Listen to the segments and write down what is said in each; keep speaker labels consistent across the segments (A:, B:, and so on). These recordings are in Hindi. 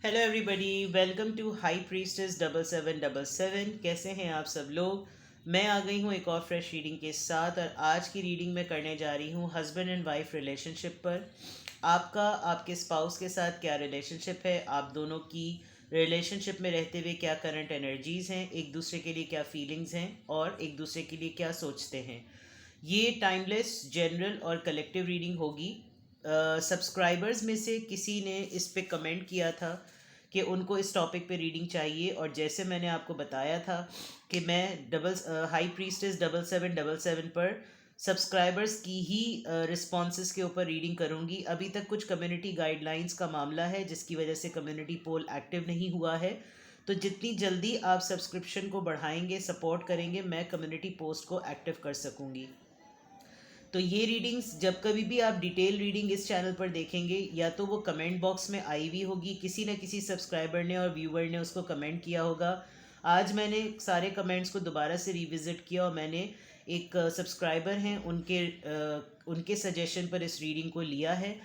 A: Hello everybody, welcome to High Priestess 7777। कैसे हैं आप सब लोग। मैं आ गई हूँ एक और फ्रेश रीडिंग के साथ और आज की रीडिंग में करने जा रही हूँ हस्बैंड एंड वाइफ रिलेशनशिप पर। आपका आपके स्पाउस के साथ क्या रिलेशनशिप है, आप दोनों की रिलेशनशिप में रहते हुए क्या करंट एनर्जीज़ हैं, एक दूसरे के लिए क्या फीलिंग्स हैं और एक दूसरे के लिए क्या सोचते हैं। ये टाइमलेस, जनरल और कलेक्टिव रीडिंग होगी। सब्सक्राइबर्स में से किसी ने इस पे कमेंट किया था कि उनको इस टॉपिक पे रीडिंग चाहिए, और जैसे मैंने आपको बताया था कि मैं हाई प्रीस्टेस 7777 पर सब्सक्राइबर्स की ही रिस्पॉन्सेस के ऊपर रीडिंग करूँगी। अभी तक कुछ कम्युनिटी गाइडलाइंस का मामला है जिसकी वजह से कम्युनिटी पोल एक्टिव नहीं हुआ है। तो जितनी जल्दी आप सब्सक्रिप्शन को बढ़ाएंगे, सपोर्ट करेंगे, मैं कम्युनिटी पोस्ट को एक्टिव कर सकूँगी। तो ये रीडिंग्स जब कभी भी आप डिटेल रीडिंग इस चैनल पर देखेंगे, या तो वो कमेंट बॉक्स में आई हुई होगी, किसी न किसी सब्सक्राइबर ने और व्यूवर ने उसको कमेंट किया होगा। आज मैंने सारे कमेंट्स को दोबारा से रिविज़िट किया और मैंने एक सब्सक्राइबर हैं उनके सजेशन पर इस रीडिंग को लिया है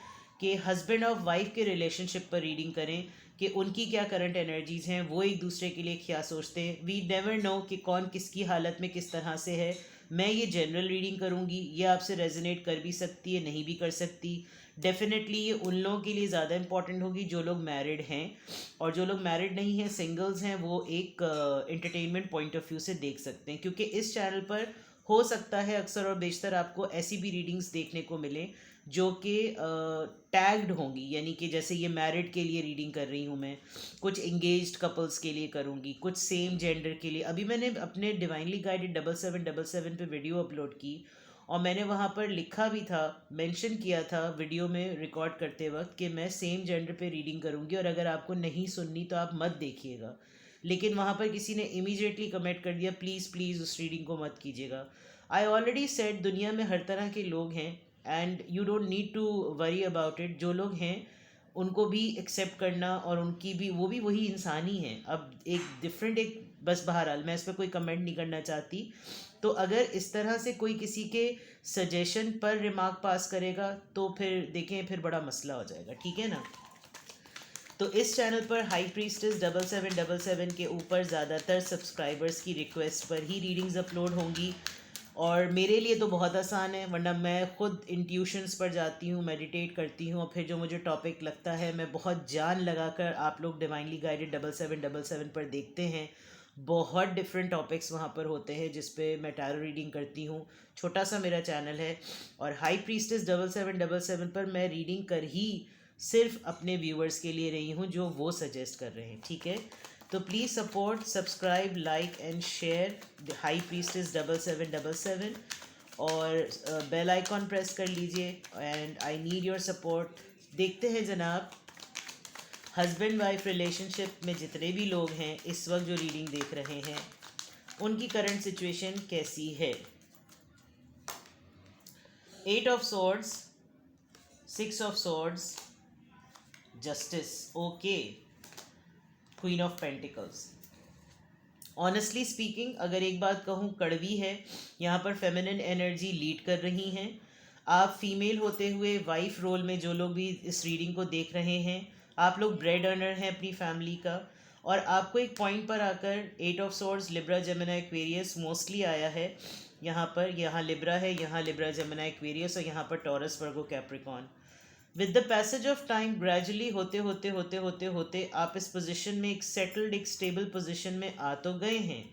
A: कि हस्बैंड और वाइफ के रिलेशनशिप पर रीडिंग करें कि उनकी क्या करंट एनर्जीज़ हैं, वो एक दूसरे के लिए क्या सोचते हैं। वी नेवर नो कि कौन किसकी हालत में किस तरह से है। मैं ये जनरल रीडिंग करूँगी, ये आपसे रेजोनेट कर भी सकती है, नहीं भी कर सकती। डेफिनेटली ये उन लोगों के लिए ज़्यादा इंपॉर्टेंट होगी जो लोग मैरिड हैं, और जो लोग मैरिड नहीं हैं, सिंगल्स हैं, वो एक एंटरटेनमेंट पॉइंट ऑफ व्यू से देख सकते हैं। क्योंकि इस चैनल पर हो सकता है अक्सर और बेशतर आपको ऐसी भी रीडिंग्स देखने को मिले जो कि टैग्ड होंगी, यानी कि जैसे ये मैरिड के लिए रीडिंग कर रही हूँ मैं, कुछ इंगेज्ड कपल्स के लिए करूँगी, कुछ सेम जेंडर के लिए। अभी मैंने अपने डिवाइनली गाइडेड 7777 पे वीडियो अपलोड की और मैंने वहाँ पर लिखा भी था, मेंशन किया था वीडियो में रिकॉर्ड करते वक्त कि मैं सेम जेंडर पे रीडिंग करूँगी और अगर आपको नहीं सुननी तो आप मत देखिएगा। लेकिन वहाँ पर किसी ने इमीडिएटली कमेंट कर दिया, प्लीज़ प्लीज़ उस रीडिंग को मत कीजिएगा। आई ऑलरेडी सेड, दुनिया में हर तरह के लोग हैं and you don't need to worry about it. जो लोग हैं उनको भी एक्सेप्ट करना, और उनकी भी, वो भी वही इंसान ही हैं। अब एक डिफरेंट, एक बस बहरहाल मैं इस पर कोई कमेंट नहीं करना चाहती। तो अगर इस तरह से कोई किसी के सजेशन पर रिमार्क पास करेगा तो फिर देखें, फिर बड़ा मसला हो जाएगा, ठीक है ना। तो इस चैनल पर हाई प्रीस्टेस 7777 के ऊपर ज़्यादातर सब्सक्राइबर्स की रिक्वेस्ट पर ही रीडिंग्स अपलोड होंगी, और मेरे लिए तो बहुत आसान है, वरना मैं खुद इंट्यूशंस पर जाती हूँ, मेडिटेट करती हूँ और फिर जो मुझे टॉपिक लगता है मैं बहुत जान लगाकर, आप लोग डिवाइनली गाइडेड 7777 पर देखते हैं, बहुत डिफरेंट टॉपिक्स वहाँ पर होते हैं जिस पे मैं टैरो रीडिंग करती हूँ। छोटा सा मेरा चैनल है, और हाई प्रीस्टेस 7777 पर मैं रीडिंग कर ही सिर्फ अपने व्यूवर्स के लिए रही हूँ जो वो सजेस्ट कर रहे हैं, ठीक है। तो please support, subscribe, like and share high Priestess 7777, और बेल आइकॉन प्रेस कर लीजिए and I need your support. देखते हैं जनाब, हस्बैंड वाइफ रिलेशनशिप में जितने भी लोग हैं इस वक्त जो रीडिंग देख रहे हैं, उनकी करंट सिचुएशन कैसी है। 8 of swords, 6 of swords, justice, okay, queen of pentacles. Honestly speaking, अगर एक बात कहूँ, कड़वी है। यहाँ पर फेमिनिन एनर्जी लीड कर रही हैं। आप फीमेल होते हुए वाइफ रोल में जो लोग भी इस रीडिंग को देख रहे हैं, आप लोग ब्रेड अर्नर हैं अपनी फैमिली का, और आपको एक पॉइंट पर आकर 8 of swords, Libra, Gemini, Aquarius mostly आया है यहाँ पर। यहाँ लिब्रा है, यहाँ लिब्रा, जेमिनी, एक्वेरियस, और यहाँ पर taurus, Virgo, Capricorn. With the passage of time, gradually होते होते होते होते होते आप इस पोजीशन में, एक सेटल्ड, एक स्टेबल पोजीशन में आ तो गए हैं,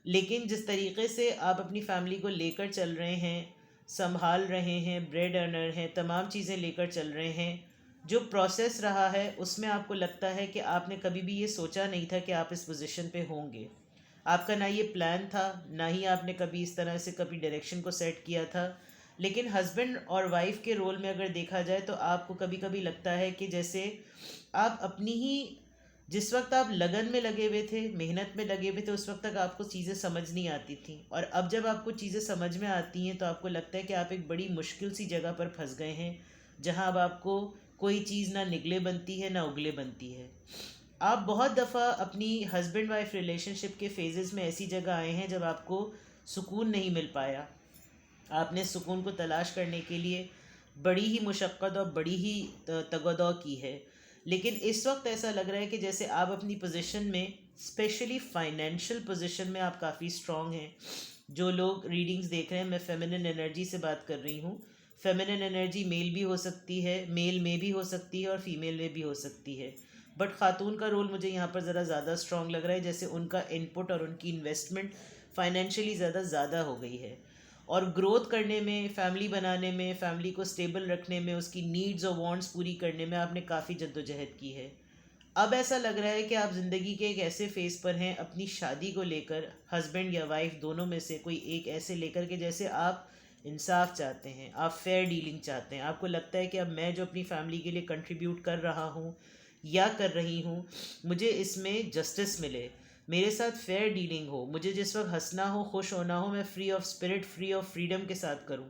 A: लेकिन जिस तरीके से आप अपनी फैमिली को लेकर चल रहे हैं, संभाल रहे हैं, ब्रेड अर्नर हैं, तमाम चीज़ें लेकर चल रहे हैं, जो प्रोसेस रहा है उसमें आपको लगता है कि आपने कभी भी ये सोचा नहीं था कि आप इस पोजीशन पे होंगे। आपका ना ये प्लान था, ना ही आपने कभी इस तरह से कभी डायरेक्शन को सेट किया था। लेकिन हस्बैंड और वाइफ के रोल में अगर देखा जाए तो आपको कभी कभी लगता है कि जैसे आप अपनी ही, जिस वक्त आप लगन में लगे हुए थे, मेहनत में लगे हुए थे, उस वक्त तक आपको चीज़ें समझ नहीं आती थी, और अब जब आपको चीज़ें समझ में आती हैं तो आपको लगता है कि आप एक बड़ी मुश्किल सी जगह पर फंस गए हैं, जहां अब आपको कोई चीज़ ना निगले बनती है ना उगले बनती है। आप बहुत दफ़ा अपनी हस्बैंड वाइफ रिलेशनशिप के फेजेस में ऐसी जगह आए हैं जब आपको सुकून नहीं मिल पाया। आपने सुकून को तलाश करने के लिए बड़ी ही मुशक्क़त और बड़ी ही तगदौ की है। लेकिन इस वक्त ऐसा लग रहा है कि जैसे आप अपनी पोजीशन में, स्पेशली फाइनेंशियल पोजीशन में आप काफ़ी स्ट्रांग हैं। जो लोग रीडिंग्स देख रहे हैं, मैं फेमिनिन एनर्जी से बात कर रही हूँ। फेमिनिन एनर्जी मेल भी हो सकती है, मेल में भी हो सकती है और फीमेल में भी हो सकती है, बट ख़ातून का रोल मुझे यहाँ पर ज़रा ज़्यादा स्ट्रांग लग रहा है, जैसे उनका इनपुट और उनकी इन्वेस्टमेंट फाइनेंशियली ज़्यादा हो गई है। और ग्रोथ करने में, फैमिली बनाने में, फैमिली को स्टेबल रखने में, उसकी नीड्स और वांट्स पूरी करने में आपने काफ़ी जद्दोजहद की है। अब ऐसा लग रहा है कि आप ज़िंदगी के एक ऐसे फेज़ पर हैं अपनी शादी को लेकर, हस्बैंड या वाइफ दोनों में से कोई एक ऐसे लेकर के जैसे आप इंसाफ चाहते हैं, आप फेयर डीलिंग चाहते हैं। आपको लगता है कि अब मैं जो अपनी फैमिली के लिए कंट्रीब्यूट कर रहा हूँ या कर रही हूँ, मुझे इसमें जस्टिस मिले, मेरे साथ फेयर डीलिंग हो, मुझे जिस वक्त हंसना हो, खुश होना हो, मैं free of spirit, free of freedom के साथ करूँ,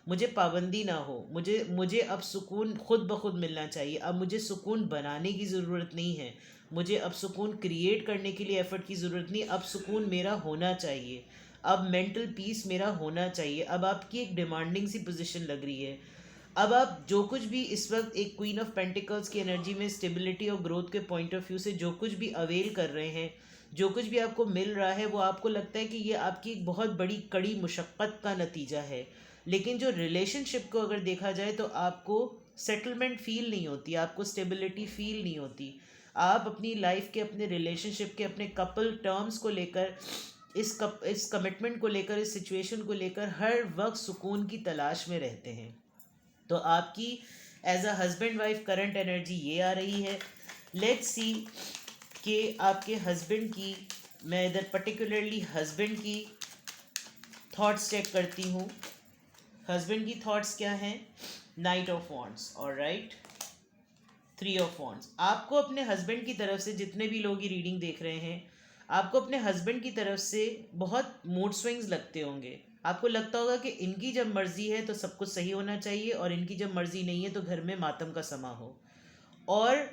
A: मुझे पाबंदी ना हो। मुझे अब सुकून खुद ब खुद मिलना चाहिए। अब मुझे सुकून बनाने की ज़रूरत नहीं है, मुझे अब सुकून क्रिएट करने के लिए एफ़र्ट की ज़रूरत नहीं। अब सुकून मेरा होना चाहिए, अब मेंटल पीस मेरा होना चाहिए। अब आपकी एक डिमांडिंग सी पोजीशन लग रही है। अब आप जो कुछ भी इस वक्त एक क्वीन ऑफ पेंटिकल्स की एनर्जी में स्टेबिलिटी और ग्रोथ के पॉइंट ऑफ व्यू से जो कुछ भी अवेल कर रहे हैं, जो कुछ भी आपको मिल रहा है, वो आपको लगता है कि ये आपकी एक बहुत बड़ी कड़ी मुशक्क़त का नतीजा है। लेकिन जो रिलेशनशिप को अगर देखा जाए तो आपको सेटलमेंट फील नहीं होती, आपको स्टेबिलिटी फील नहीं होती। आप अपनी लाइफ के, अपने रिलेशनशिप के, अपने कपल टर्म्स को लेकर, इस कमिटमेंट को लेकर, इस सिचुएशन को लेकर हर वक्त सुकून की तलाश में रहते हैं। तो आपकी as a husband wife current energy ये आ रही है। लेट्स सी कि आपके हस्बैंड की, मैं इधर पर्टिकुलरली हस्बैंड की थॉट्स चेक करती हूँ। हस्बैंड की थॉट्स क्या हैं? Night of wands, alright, 3 of wands. आपको अपने हस्बैंड की तरफ से, जितने भी लोग ये रीडिंग देख रहे हैं, आपको अपने हस्बैंड की तरफ से बहुत मूड स्विंग्स लगते होंगे। आपको लगता होगा कि इनकी जब मर्ज़ी है तो सब कुछ सही होना चाहिए, और इनकी जब मर्ज़ी नहीं है तो घर में मातम का समा हो। और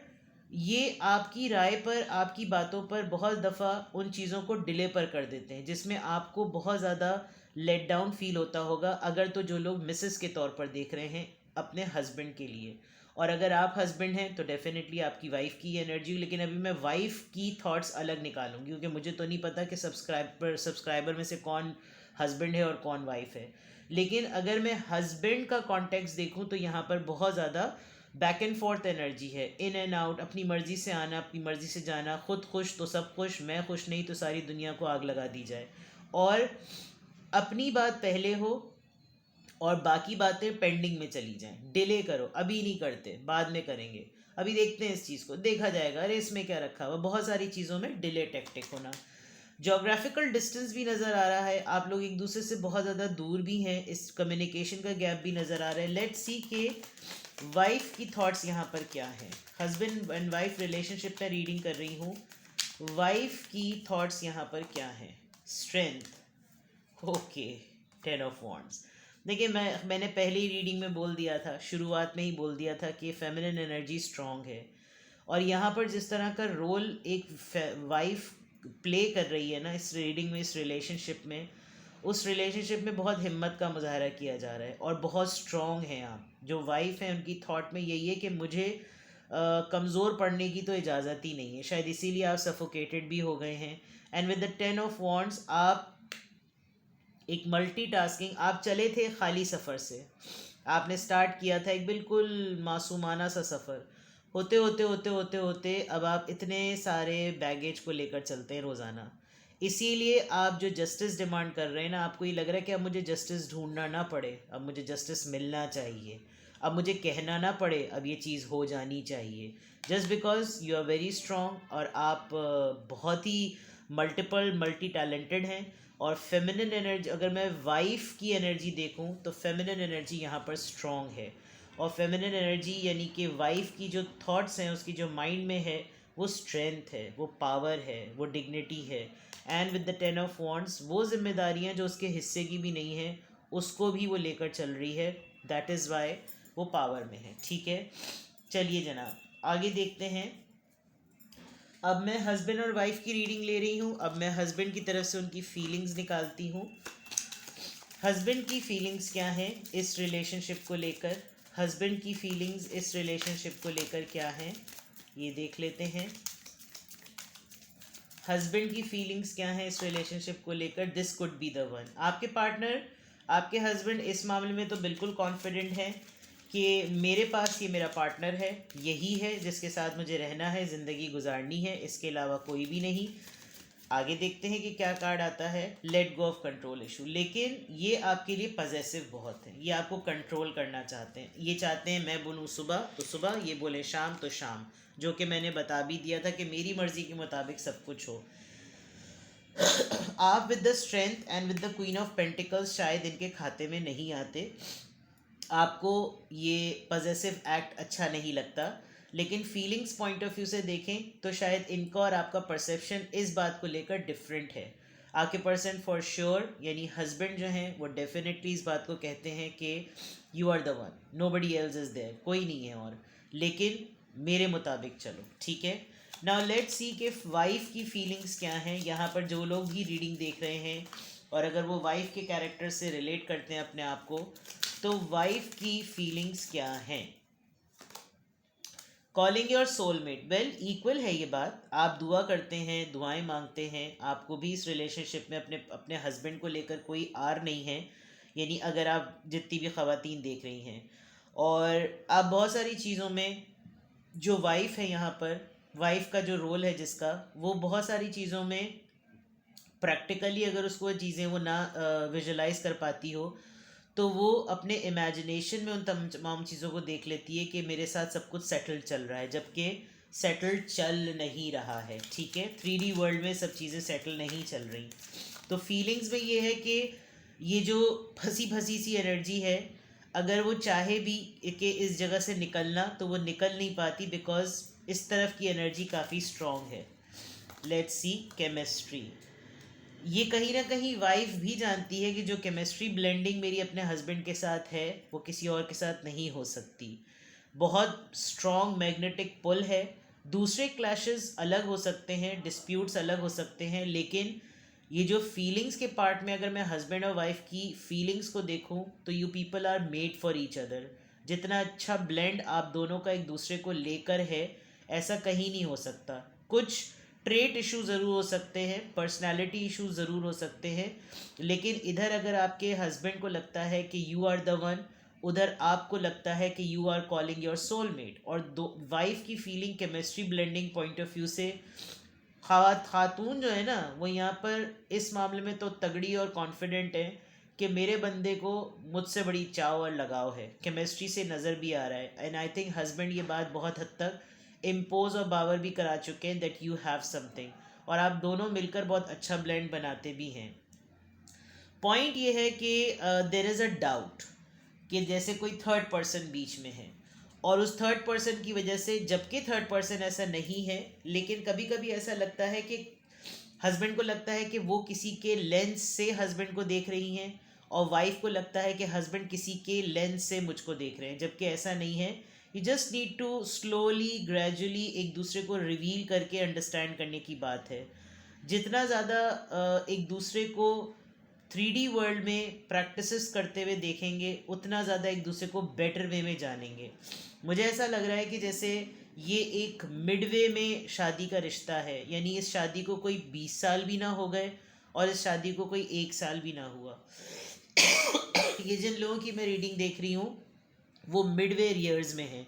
A: ये आपकी राय पर, आपकी बातों पर बहुत दफ़ा उन चीज़ों को डिले पर कर देते हैं, जिसमें आपको बहुत ज़्यादा लेट डाउन फील होता होगा, अगर तो जो लोग मिसेस के तौर पर देख रहे हैं अपने हस्बैंड के लिए। और अगर आप हस्बैंड हैं तो डेफिनेटली आपकी वाइफ की एनर्जी। लेकिन अभी मैं वाइफ की थॉट्स अलग निकालूंगी, क्योंकि मुझे तो नहीं पता कि सब्सक्राइबर में से कौन हस्बैंड है और कौन वाइफ है। लेकिन अगर मैं हस्बैंड का कॉन्टेक्स्ट देखूं तो यहाँ पर बहुत ज़्यादा बैक एंड फोर्थ एनर्जी है, इन एंड आउट, अपनी मर्ज़ी से आना, अपनी मर्ज़ी से जाना, खुद खुश तो सब खुश, मैं खुश नहीं तो सारी दुनिया को आग लगा दी जाए। और अपनी बात पहले हो और बाकी बातें पेंडिंग में चली जाएं। डिले करो, अभी नहीं करते, बाद में करेंगे, अभी देखते हैं, इस चीज़ को देखा जाएगा, अरे इसमें क्या रखा हुआ, बहुत सारी चीज़ों में डिले टैक्टिक होना। जोग्राफिकल डिस्टेंस भी नज़र आ रहा है, आप लोग एक दूसरे से बहुत ज़्यादा दूर भी हैं, इस कम्युनिकेशन का गैप भी नज़र आ रहा है। लेट्स सी के वाइफ की थॉट्स यहाँ पर क्या हैं। हस्बैंड एंड वाइफ रिलेशनशिप में रीडिंग कर रही हूँ, वाइफ की थॉट्स यहाँ पर क्या हैं। Strength, okay, 10 of wands. देखिए, मैंने पहली रीडिंग में बोल दिया था, शुरुआत में ही बोल दिया था कि फेमिनिन एनर्जी स्ट्रांग है। और यहाँ पर जिस तरह का रोल एक वाइफ प्ले कर रही है ना इस रीडिंग में, इस रिलेशनशिप में, उस रिलेशनशिप में बहुत हिम्मत का मुजाहरा किया जा रहा है और बहुत स्ट्रांग हैं आप। जो वाइफ हैं उनकी थॉट में यही है कि मुझे कमज़ोर पड़ने की तो इजाज़त ही नहीं है, शायद इसीलिए आप सफोकेटेड भी हो गए हैं। And with the 10 of wands आप एक मल्टीटास्किंग, आप चले थे खाली सफ़र से, आपने स्टार्ट किया था एक बिल्कुल मासूमाना सा सफ़र, होते होते होते होते होते अब आप इतने सारे बैगेज को लेकर चलते हैं रोज़ाना। इसीलिए आप जो जस्टिस डिमांड कर रहे हैं ना, आपको ये लग रहा है कि अब मुझे जस्टिस ढूंढना ना पड़े, अब मुझे जस्टिस मिलना चाहिए, अब मुझे कहना ना पड़े, अब ये चीज़ हो जानी चाहिए, just because you are very strong और आप बहुत ही मल्टी टैलेंटेड हैं। और फेमिनिन एनर्जी, अगर मैं वाइफ की एनर्जी देखूं तो फेमिनिन एनर्जी यहाँ पर स्ट्रॉन्ग है। और फेमिनिन एनर्जी यानी कि वाइफ की जो थॉट्स हैं, उसकी जो माइंड में है, वो स्ट्रेंथ है, वो पावर है, वो डिग्निटी है। And with the 10 of wands, वो जिम्मेदारियाँ जो उसके हिस्से की भी नहीं हैं, उसको भी वो लेकर चल रही है। दैट इज़ वाई वो पावर में है। ठीक है, चलिए जनाब आगे देखते हैं। अब मैं हस्बैंड और वाइफ की रीडिंग ले रही हूँ। अब मैं हस्बैंड की तरफ से उनकी फीलिंग्स निकालती हूँ। हस्बैंड की फीलिंग्स क्या हैं इस रिलेशनशिप को लेकर, हस्बैंड की फीलिंग्स इस रिलेशनशिप को लेकर क्या हैं। ये देख लेते हैं हस्बैंड की फीलिंग्स क्या हैं इस रिलेशनशिप को लेकर। This could be the one. आपके पार्टनर, आपके हस्बैंड इस मामले में तो बिल्कुल कॉन्फिडेंट है कि मेरे पास ये मेरा पार्टनर है, यही है जिसके साथ मुझे रहना है, ज़िंदगी गुजारनी है, इसके अलावा कोई भी नहीं। आगे देखते हैं कि क्या कार्ड आता है। Let go of control issue. लेकिन ये आपके लिए पजेसिव बहुत है, ये आपको कंट्रोल करना चाहते हैं। ये चाहते हैं मैं बोलूँ सुबह तो सुबह, ये बोले शाम तो शाम, जो कि मैंने बता भी दिया था कि मेरी मर्ज़ी के मुताबिक सब कुछ हो। आप with the strength and with the queen of pentacles शायद इनके खाते में नहीं आते, आपको ये पजेसिव एक्ट अच्छा नहीं लगता, लेकिन फीलिंग्स पॉइंट ऑफ व्यू से देखें तो शायद इनका और आपका परसेप्शन इस बात को लेकर डिफरेंट है। आपके पर्सन फॉर श्योर यानी हस्बैंड जो हैं वो डेफिनेटली इस बात को कहते हैं कि you are the one, nobody else is there, कोई नहीं है और, लेकिन मेरे मुताबिक चलो, ठीक है। नाउ लेट्स सी कि वाइफ की फीलिंग्स क्या हैं। यहाँ पर जो लोग भी रीडिंग देख रहे हैं और अगर वो वाइफ के कैरेक्टर से रिलेट करते हैं अपने आप को, तो वाइफ की फीलिंग्स क्या हैं। Calling your soulmate, well equal है ये बात। आप दुआ करते हैं, दुआएं मांगते हैं, आपको भी इस रिलेशनशिप में अपने अपने हस्बैंड को लेकर कोई आर नहीं है, यानी अगर आप जितनी भी ख़वातीन देख रही हैं, और आप बहुत सारी चीज़ों में जो वाइफ है, यहाँ पर वाइफ का जो रोल है जिसका, वो बहुत सारी चीज़ों में प्रैक्टिकली अगर उसको चीज़ें वो ना विजुलाइज कर पाती हो तो वो अपने इमेजिनेशन में उन तमाम चीज़ों को देख लेती है कि मेरे साथ सब कुछ सेटल चल रहा है, जबकि सेटल चल नहीं रहा है, ठीक है। 3D वर्ल्ड में सब चीज़ें सेटल नहीं चल रही। तो फीलिंग्स में ये है कि ये जो फंसी फंसी सी एनर्जी है, अगर वो चाहे भी कि इस जगह से निकलना तो वो निकल नहीं पाती, बिकॉज इस तरफ की एनर्जी काफ़ी स्ट्रॉन्ग है। Let's see chemistry. ये कहीं ना कहीं वाइफ भी जानती है कि जो केमिस्ट्री ब्लेंडिंग मेरी अपने हस्बैंड के साथ है वो किसी और के साथ नहीं हो सकती। बहुत स्ट्रॉन्ग मैग्नेटिक पुल है। दूसरे क्लैशेस अलग हो सकते हैं, डिस्प्यूट्स अलग हो सकते हैं, लेकिन ये जो फीलिंग्स के पार्ट में अगर मैं हस्बैंड और वाइफ की फीलिंग्स को देखूं तो you people are made for each other. जितना अच्छा ब्लेंड आप दोनों का एक दूसरे को लेकर है, ऐसा कहीं नहीं हो सकता। कुछ ट्रेट इशू ज़रूर हो सकते हैं, पर्सनालिटी इशू ज़रूर हो सकते हैं, लेकिन इधर अगर आपके हस्बैंड को लगता है कि यू आर द वन, उधर आपको लगता है कि you are calling your soulmate, और दो वाइफ की feeling chemistry blending point of view से खातून जो है ना, वो यहाँ पर इस मामले में तो तगड़ी और कॉन्फिडेंट है कि मेरे बंदे को मुझसे बड़ी चाव और लगाव है, केमिस्ट्री से नज़र भी आ रहा है। एंड आई थिंक हस्बैंड ये बात बहुत हद तक इम्पोज और बावर भी करा चुके हैं दैट यू हैव समथिंग, और आप दोनों मिलकर बहुत अच्छा ब्लेंड बनाते भी हैं। पॉइंट ये है कि देर इज़ अ डाउट कि जैसे कोई थर्ड पर्सन बीच में है, और उस थर्ड पर्सन की वजह से, जबकि थर्ड पर्सन ऐसा नहीं है, लेकिन कभी कभी ऐसा लगता है कि हस्बैंड को लगता है कि वो किसी के लेंस से हस्बैंड को देख रही हैं, और वाइफ को लगता है कि हस्बैंड किसी के लेंस से मुझको देख रहे हैं, जबकि ऐसा नहीं है। You just need to slowly gradually एक दूसरे को रिवील करके अंडरस्टैंड करने की बात है। जितना ज़्यादा एक दूसरे को 3D वर्ल्ड में प्रैक्टिसेस करते हुए देखेंगे, उतना ज़्यादा एक दूसरे को बेटर वे में जानेंगे। मुझे ऐसा लग रहा है कि जैसे ये एक मिडवे में शादी का रिश्ता है, यानी इस शादी को कोई 20 साल भी ना हो गए और इस शादी को कोई 1 साल भी ना हुआ। ये जिन लोगों की मैं रीडिंग देख रही हूँ वो मिडवे ईयर्स में है,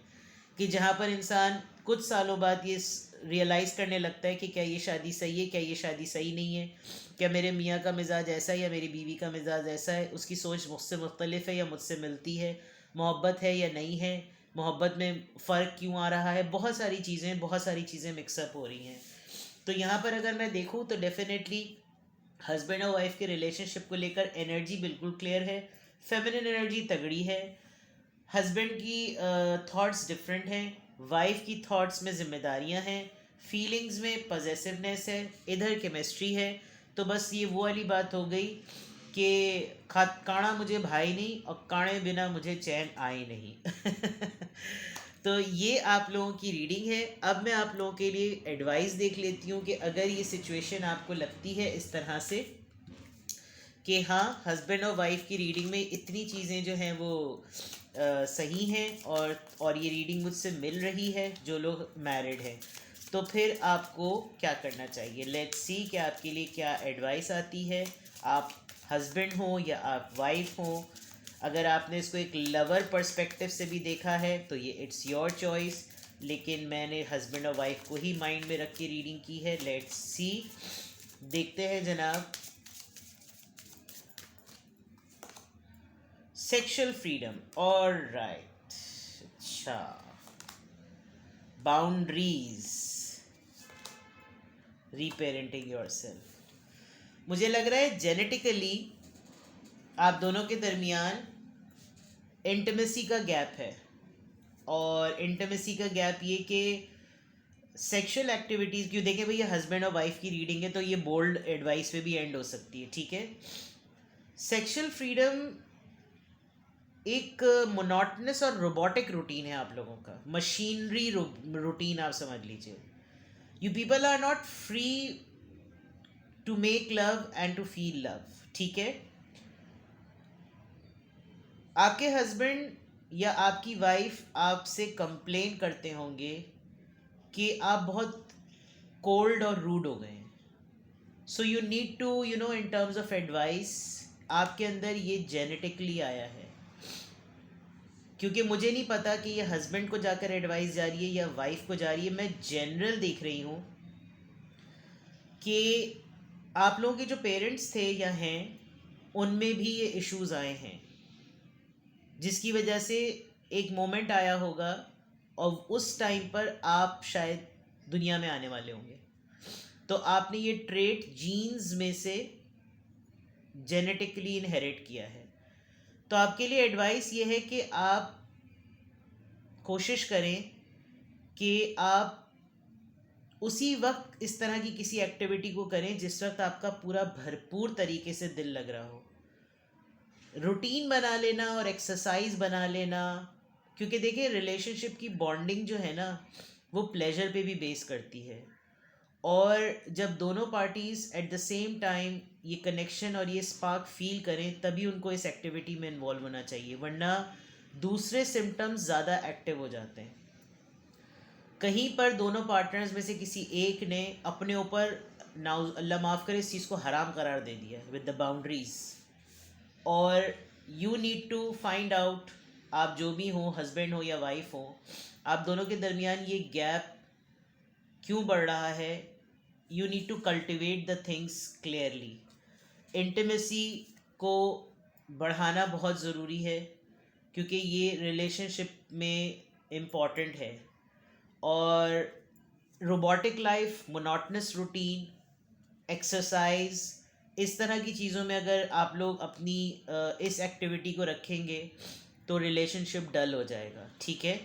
A: कि जहाँ पर इंसान कुछ सालों बाद ये रियलाइज़ करने लगता है कि क्या ये शादी सही है, क्या ये शादी सही नहीं है, क्या मेरे मियाँ का मिजाज ऐसा है या मेरी बीवी का मिजाज ऐसा है, उसकी सोच मुझसे मुख्तलिफ है या मुझसे मिलती है, मोहब्बत है या नहीं है, मोहब्बत में फ़र्क क्यों आ रहा है। बहुत सारी चीज़ें मिक्सअप हो रही हैं। तो यहाँ पर अगर मैं देखूँ तो डेफिनेटली हस्बैंड और वाइफ के रिलेशनशिप को लेकर एनर्जी बिल्कुल क्लियर है। फेमिनिन एनर्जी तगड़ी है। हस्बैंड की थॉट्स डिफरेंट हैं, वाइफ की थॉट्स में जिम्मेदारियां हैं, फीलिंग्स में पजेसिवनेस है, इधर केमिस्ट्री है। तो बस ये वो वाली बात हो गई कि काड़ा मुझे भाई नहीं और काड़े बिना मुझे चैन आए नहीं। तो ये आप लोगों की रीडिंग है। अब मैं आप लोगों के लिए एडवाइस देख लेती हूँ कि अगर ये सिचुएशन आपको लगती है इस तरह से कि हाँ, हस्बैंड और वाइफ की रीडिंग में इतनी चीज़ें जो हैं वो सही हैं और ये रीडिंग मुझसे मिल रही है जो लोग मैरिड हैं, तो फिर आपको क्या करना चाहिए। लेट्स सी कि आपके लिए क्या एडवाइस आती है। आप हस्बैंड हो या आप वाइफ हो, अगर आपने इसको एक लवर पर्सपेक्टिव से भी देखा है तो ये इट्स योर चॉइस, लेकिन मैंने हस्बैंड और वाइफ को ही माइंड में रख के रीडिंग की है। लेट्स सी, देखते हैं जनाब। सेक्सुअल फ्रीडम, ऑलराइट, अच्छा, बाउंड्रीज, रीपेरेंटिंग योरसेल्फ। मुझे लग रहा है जेनेटिकली आप दोनों के दरमियान इंटीमेसी का गैप है, और इंटीमेसी का गैप ये कि सेक्सुअल एक्टिविटीज़, क्यों देखें भैया हस्बैंड और वाइफ की रीडिंग है तो ये बोल्ड एडवाइस पे भी एंड हो सकती है, ठीक है। सेक्सुअल फ्रीडम एक मोनोटनस और रोबोटिक रूटीन है आप लोगों का, मशीनरी रूटीन आप समझ लीजिए। You people are not free to make love and to feel love, ठीक है। आपके हस्बैंड या आपकी वाइफ आपसे कंप्लेन करते होंगे कि आप बहुत कोल्ड और रूड हो गए हैं, so you need to in terms of advice, आपके अंदर ये जेनेटिकली आया है। क्योंकि मुझे नहीं पता कि ये हस्बैंड को जाकर एडवाइस जा रही है या वाइफ को जा रही है, मैं जनरल देख रही हूँ कि आप लोगों के जो पेरेंट्स थे या हैं उनमें भी ये इश्यूज आए हैं, जिसकी वजह से एक मोमेंट आया होगा और उस टाइम पर आप शायद दुनिया में आने वाले होंगे, तो आपने ये ट्रेट जीन्स में से जेनेटिकली इनहेरिट किया है। तो आपके लिए एडवाइस ये है कि आप कोशिश करें कि आप उसी वक्त इस तरह की किसी एक्टिविटी को करें जिस वक्त आपका पूरा भरपूर तरीके से दिल लग रहा हो। रूटीन बना लेना और एक्सरसाइज बना लेना, क्योंकि देखिए रिलेशनशिप की बॉन्डिंग जो है ना वो प्लेजर पे भी बेस करती है, और जब दोनों parties at the same time ये कनेक्शन और ये स्पार्क फील करें तभी उनको इस एक्टिविटी में इन्वॉल्व होना चाहिए, वरना दूसरे सिम्टम्स ज़्यादा एक्टिव हो जाते हैं। कहीं पर दोनों पार्टनर्स में से किसी एक ने अपने ऊपर ना अल्लाह माफ़ करे इस चीज़ को हराम करार दे दिया विद द बाउंड्रीज़, और you need to find out, आप जो भी हो हस्बैंड हो या वाइफ हो, आप दोनों के दरमियान ये गैप क्यों बढ़ रहा है। You need to cultivate the things clearly. Intimacy को बढ़ाना बहुत ज़रूरी है क्योंकि ये रिलेशनशिप में इम्पॉर्टेंट है, और robotic life, monotonous routine, exercise, इस तरह की चीज़ों में अगर आप लोग अपनी इस एक्टिविटी को रखेंगे तो रिलेशनशिप डल हो जाएगा, ठीक है।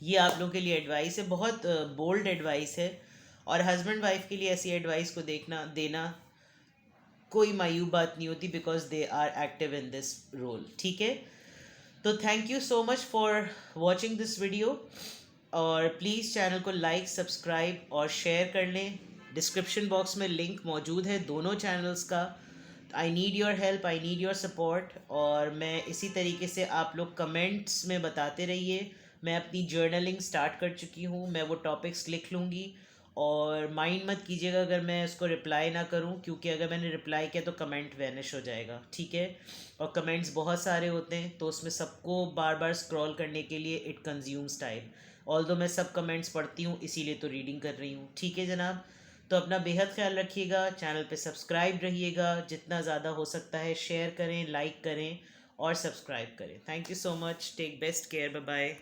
A: ये आप लोगों के लिए एडवाइस है, बहुत बोल्ड एडवाइस है, और हस्बैंड वाइफ के लिए ऐसी एडवाइस को देना कोई मायूब बात नहीं होती, because they are active in this role, ठीक है। तो thank you so much for watching this video, और प्लीज़ चैनल को लाइक, सब्सक्राइब और शेयर कर लें। डिस्क्रिप्शन बॉक्स में लिंक मौजूद है दोनों चैनल्स का। I need your help, I need your support, और मैं इसी तरीके से आप लोग कमेंट्स में बताते रहिए। मैं अपनी जर्नलिंग स्टार्ट कर चुकी हूँ, मैं वो टॉपिक्स लिख लूँगी, और माइंड मत कीजिएगा अगर मैं उसको रिप्लाई ना करूं, क्योंकि अगर मैंने रिप्लाई किया तो कमेंट वैनिश हो जाएगा, ठीक है। और कमेंट्स बहुत सारे होते हैं तो उसमें सबको बार बार स्क्रॉल करने के लिए इट कंज्यूम्स टाइम, ऑल्दो मैं सब कमेंट्स पढ़ती हूँ इसीलिए तो रीडिंग कर रही हूँ, ठीक है जनाब। तो अपना बेहद ख्याल रखिएगा, चैनल पे सब्सक्राइब रहिएगा, जितना ज़्यादा हो सकता है शेयर करें, लाइक करें और सब्सक्राइब करें। Thank you so much, take best care, bye bye.